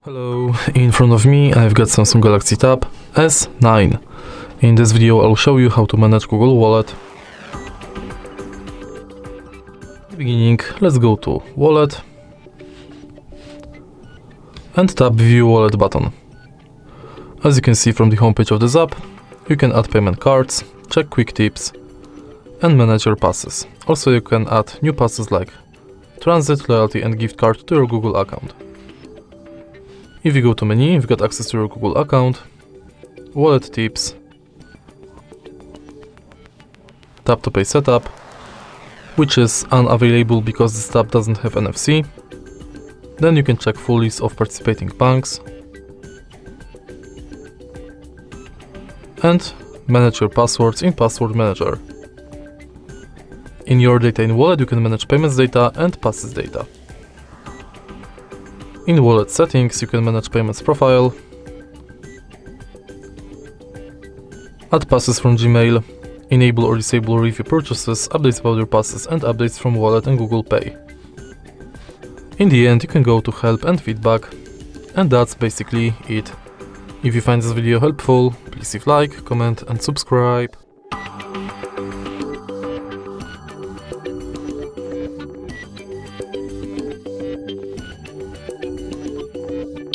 Hello, in front of me I've got Samsung Galaxy Tab S9. In this video I'll show you how to manage Google Wallet. At the beginning, let's go to Wallet and tap View Wallet button. As you can see from the homepage of this app, you can add payment cards, check quick tips and manage your passes. Also you can add new passes like transit, loyalty and gift card to your Google account. If you go to menu, you've got access to your Google account, wallet tips, tap to pay setup, which is unavailable because this tab doesn't have NFC. Then you can check full list of participating banks and manage your passwords in Password Manager. In your data in wallet, you can manage payments data and passes data. In wallet settings, you can manage payments profile, add passes from Gmail, enable or disable review purchases, updates about your passes and updates from wallet and Google Pay. In the end, you can go to help and feedback, and that's basically it. If you find this video helpful, please leave like, comment and subscribe.